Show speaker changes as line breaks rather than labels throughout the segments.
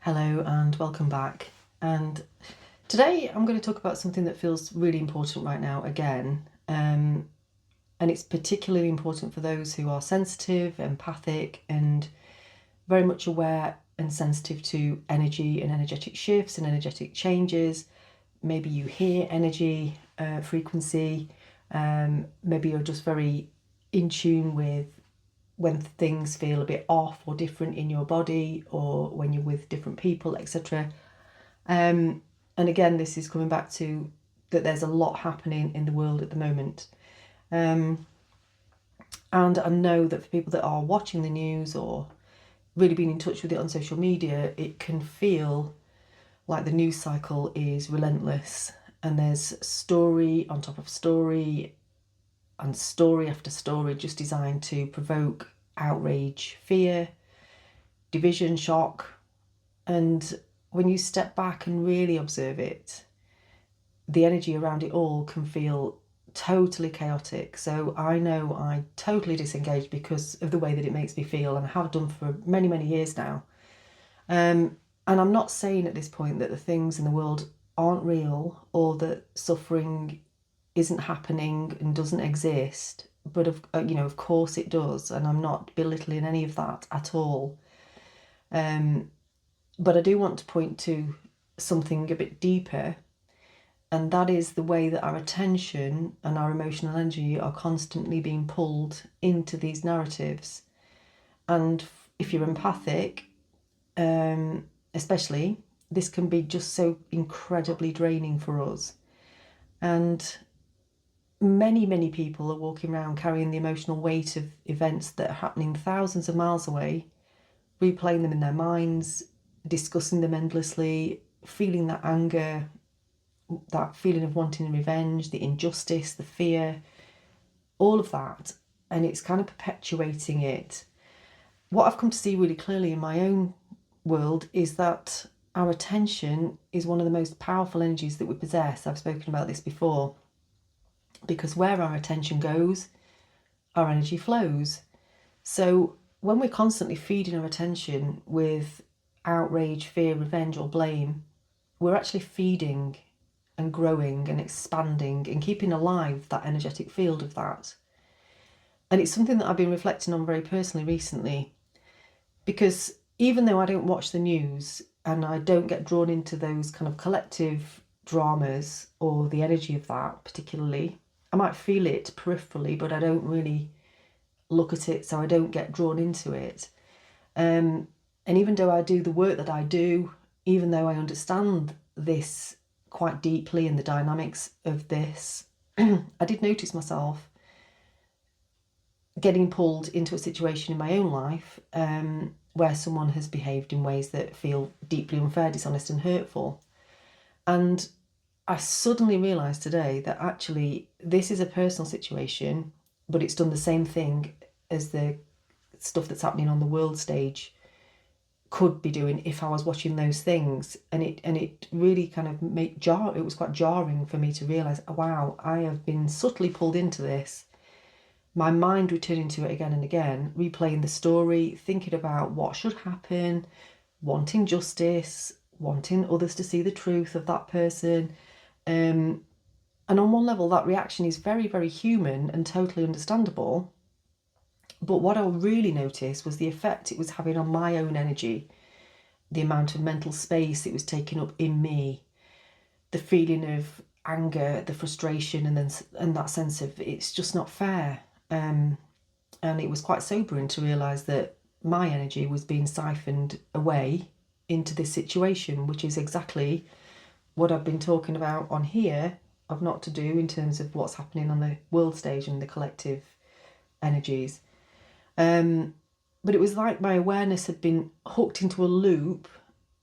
Hello and welcome back. And today I'm going to talk about something that feels really important right now again. And it's particularly important for those who are sensitive, empathic, and very much aware and sensitive to energy and energetic shifts and energetic changes. Maybe you hear energy, frequency. Maybe you're just very in tune with when things feel a bit off or different in your body, or when you're with different people, etc. And again, this is coming back to that there's a lot happening in the world at the moment. And I know that for people that are watching the news or really being in touch with it on social media, it can feel like the news cycle is relentless, and there's story on top of story and story after story just designed to provoke outrage, fear, division, shock. And when you step back and really observe it, the energy around it all can feel totally chaotic. So I know I totally disengage because of the way that it makes me feel, and I have done for many, many years now. And I'm not saying at this point that the things in the world aren't real or that suffering isn't happening and doesn't exist, but of course it does, and I'm not belittling any of that at all. But I do want to point to something a bit deeper, and that is the way that our attention and our emotional energy are constantly being pulled into these narratives. And if you're empathic, especially, this can be just so incredibly draining for us. And many people are walking around carrying the emotional weight of events that are happening thousands of miles away, replaying them in their minds, discussing them endlessly, feeling that anger, that feeling of wanting revenge, the injustice, the fear, all of that. And it's kind of perpetuating it. What I've come to see really clearly in my own world is that our attention is one of the most powerful energies that we possess. I've spoken about this before. Because where our attention goes, our energy flows. So when we're constantly feeding our attention with outrage, fear, revenge, or blame, we're actually feeding and growing and expanding and keeping alive that energetic field of that. And it's something that I've been reflecting on very personally recently, because even though I don't watch the news and I don't get drawn into those kind of collective dramas or the energy of that particularly, I might feel it peripherally, but I don't really look at it, so I don't get drawn into it. And even though I do the work that I do, even though I understand this quite deeply and the dynamics of this, I did notice myself getting pulled into a situation in my own life where someone has behaved in ways that feel deeply unfair, dishonest, and hurtful. And I suddenly realised today that actually this is a personal situation, but it's done the same thing as the stuff that's happening on the world stage could be doing if I was watching those things. And it really kind of it was quite jarring for me to realise, oh, wow, I have been subtly pulled into this. My mind returning to it again and again, replaying the story, thinking about what should happen, wanting justice, wanting others to see the truth of that person. And on one level, that reaction is very, very human and totally understandable. But what I really noticed was the effect it was having on my own energy, the amount of mental space it was taking up in me, the feeling of anger, the frustration, and that sense of it's just not fair. And it was quite sobering to realise that my energy was being siphoned away into this situation, which is exactly what I've been talking about on here of not to do in terms of what's happening on the world stage and the collective energies. But it was like my awareness had been hooked into a loop,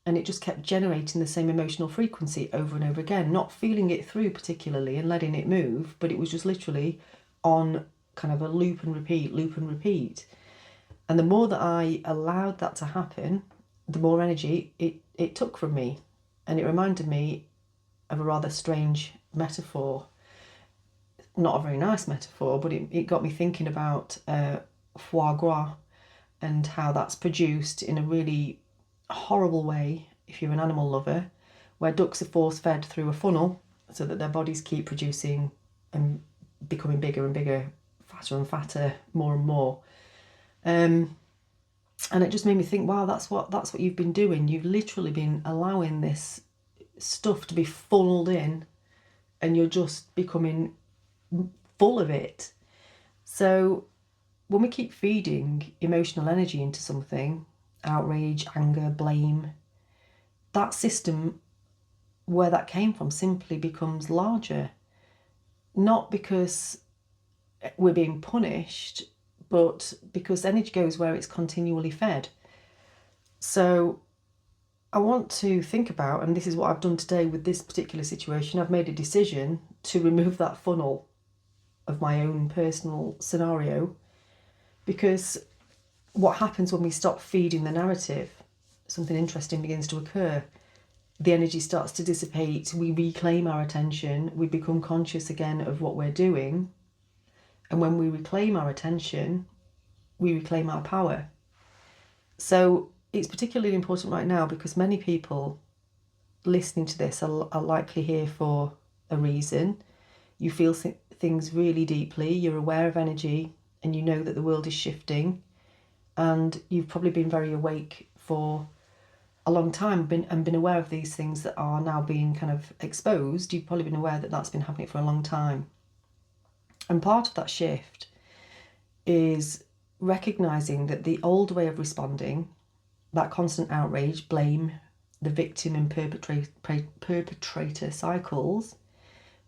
and it just kept generating the same emotional frequency over and over again, not feeling it through particularly and letting it move, but it was just literally on kind of a loop and repeat. And the more that I allowed that to happen, the more energy it took from me. And it reminded me of a rather strange metaphor. Not a very nice metaphor, but it got me thinking about foie gras and how that's produced in a really horrible way if you're an animal lover, where ducks are force fed through a funnel so that their bodies keep producing and becoming bigger and bigger, fatter and fatter, more and more. And it just made me think, wow, that's what you've been doing. You've literally been allowing this stuff to be funneled in, and you're just becoming full of it. So when we keep feeding emotional energy into something, outrage, anger, blame, that system where that came from simply becomes larger. Not because we're being punished, but because energy goes where it's continually fed. So I want to think about, and this is what I've done today with this particular situation, I've made a decision to remove that funnel of my own personal scenario, because what happens when we stop feeding the narrative, something interesting begins to occur. The energy starts to dissipate, we reclaim our attention, we become conscious again of what we're doing. And when we reclaim our attention, we reclaim our power. So it's particularly important right now because many people listening to this are likely here for a reason. You feel things really deeply, you're aware of energy, and you know that the world is shifting. And you've probably been very awake for a long time and been aware of these things that are now being kind of exposed. You've probably been aware that that's been happening for a long time. And part of that shift is recognizing that the old way of responding, that constant outrage, blame, the victim and perpetrator cycles,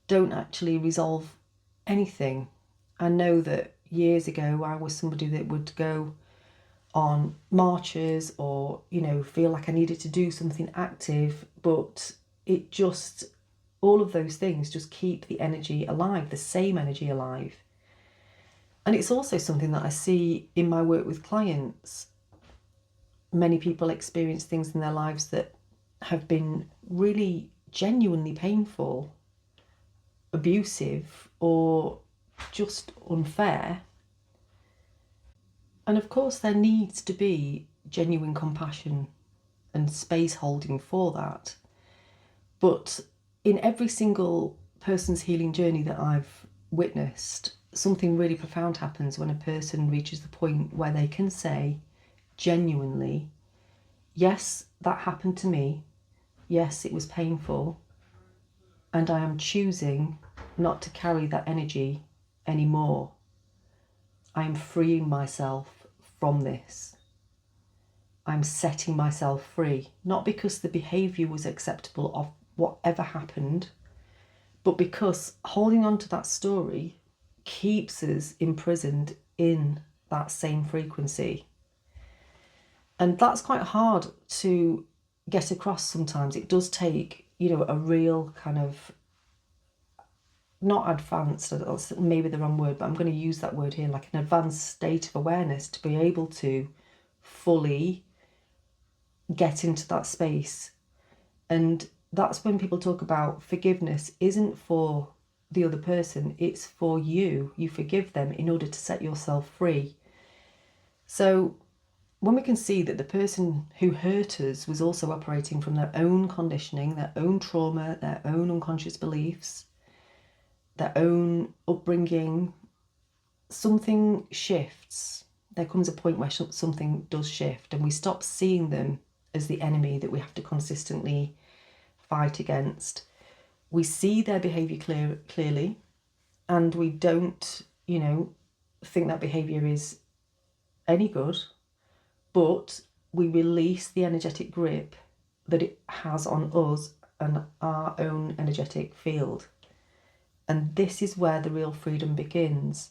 don't actually resolve anything. I know that years ago I was somebody that would go on marches or, feel like I needed to do something active, but it just, all of those things just keep the energy alive, the same energy alive. And it's also something that I see in my work with clients. Many people experience things in their lives that have been really genuinely painful, abusive, or just unfair. And of course, there needs to be genuine compassion and space holding for that. But in every single person's healing journey that I've witnessed, something really profound happens when a person reaches the point where they can say genuinely, yes, that happened to me. Yes, it was painful. And I am choosing not to carry that energy anymore. I am freeing myself from this. I'm setting myself free, not because the behaviour was acceptable of whatever happened, but because holding on to that story keeps us imprisoned in that same frequency. And that's quite hard to get across sometimes. It does take, a real kind of, not advanced, that's maybe the wrong word, but I'm going to use that word here, like an advanced state of awareness to be able to fully get into that space. And that's when people talk about forgiveness isn't for the other person, it's for you. You forgive them in order to set yourself free. So when we can see that the person who hurt us was also operating from their own conditioning, their own trauma, their own unconscious beliefs, their own upbringing, something shifts. There comes a point where something does shift and we stop seeing them as the enemy that we have to consistently fight against. We see their behaviour clearly, and we don't, think that behaviour is any good, but we release the energetic grip that it has on us and our own energetic field. And this is where the real freedom begins.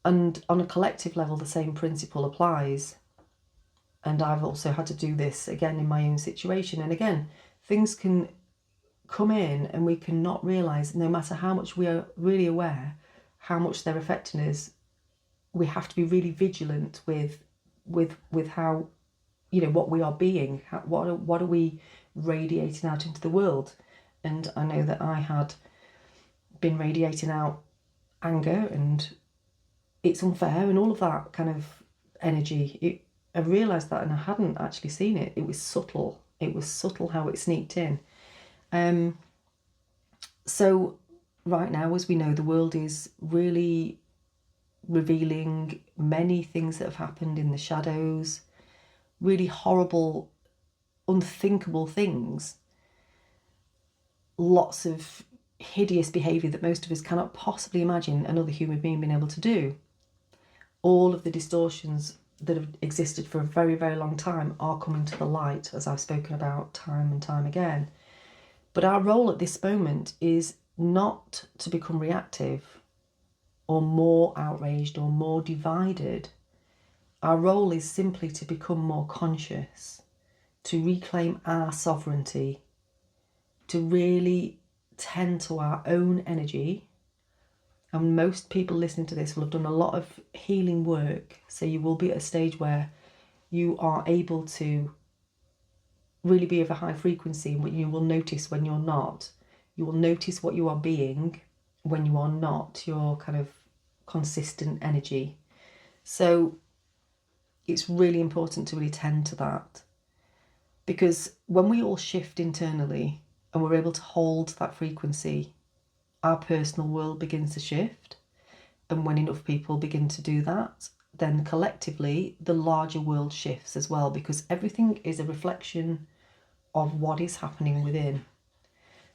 And on a collective level, the same principle applies. And I've also had to do this again in my own situation. And again, things can come in and we cannot realise, no matter how much we are really aware, how much they're affecting us. We have to be really vigilant with how, what we are being, what are we radiating out into the world. And I know that I had been radiating out anger and it's unfair and all of that kind of energy. I realised that and I hadn't actually seen it. It was subtle. It was subtle how it sneaked in. So right now, as we know, the world is really revealing many things that have happened in the shadows, really horrible, unthinkable things, lots of hideous behaviour that most of us cannot possibly imagine another human being being able to do. All of the distortions that have existed for a very, very long time are coming to the light, as I've spoken about time and time again. But our role at this moment is not to become reactive or more outraged or more divided. Our role is simply to become more conscious, to reclaim our sovereignty, to really tend to our own energy. And most people listening to this will have done a lot of healing work, so you will be at a stage where you are able to really be of a high frequency, and you will notice when you're not. You will notice what you are being when you are not your kind of consistent energy. So it's really important to really tend to that, because when we all shift internally and we're able to hold that frequency, our personal world begins to shift. And when enough people begin to do that, then collectively the larger world shifts as well, because everything is a reflection of what is happening within.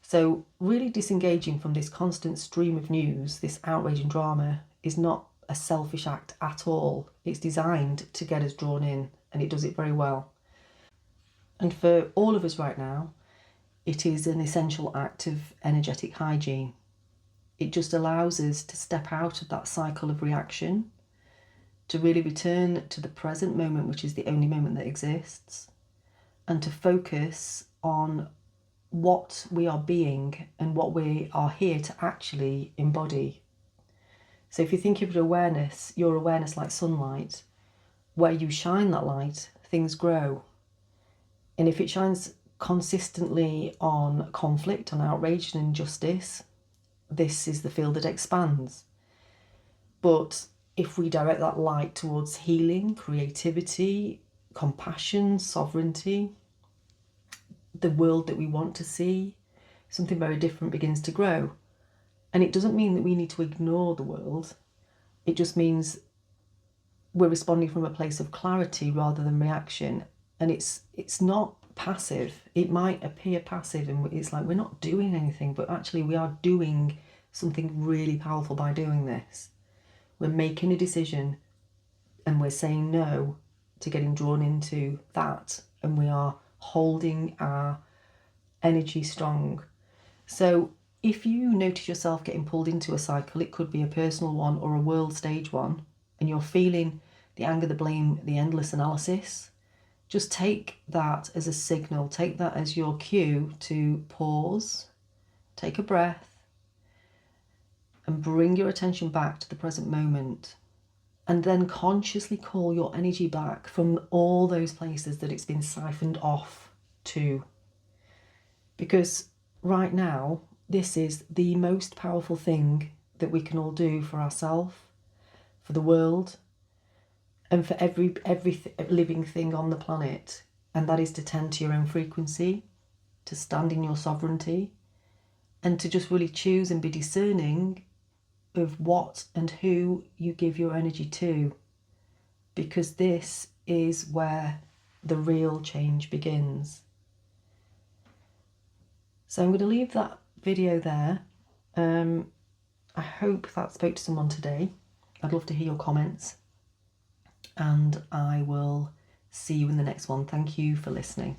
So really disengaging from this constant stream of news, this outrage and drama, is not a selfish act at all. It's designed to get us drawn in, and it does it very well. And for all of us right now, it is an essential act of energetic hygiene. It just allows us to step out of that cycle of reaction, to really return to the present moment, which is the only moment that exists, and to focus on what we are being and what we are here to actually embody. So if you think of your awareness like sunlight, where you shine that light, things grow. And if it shines consistently on conflict, on outrage and injustice, this is the field that expands. But if we direct that light towards healing, creativity, compassion, sovereignty, the world that we want to see, something very different begins to grow. And it doesn't mean that we need to ignore the world. It just means we're responding from a place of clarity rather than reaction. And it's not passive. It might appear passive and it's like we're not doing anything, but actually we are doing something really powerful by doing this. We're making a decision and we're saying no to getting drawn into that, and we are holding our energy strong. So if you notice yourself getting pulled into a cycle, it could be a personal one or a world stage one, and you're feeling the anger, the blame, the endless analysis, just take that as a signal, take that as your cue to pause, take a breath, and bring your attention back to the present moment. And then consciously call your energy back from all those places that it's been siphoned off to. Because right now, this is the most powerful thing that we can all do for ourselves, for the world, and for every living thing on the planet. And that is to tend to your own frequency, to stand in your sovereignty, and to just really choose and be discerning of what and who you give your energy to, because this is where the real change begins. So I'm going to leave that video there. I hope that spoke to someone today. I'd love to hear your comments, and I will see you in the next one. Thank you for listening.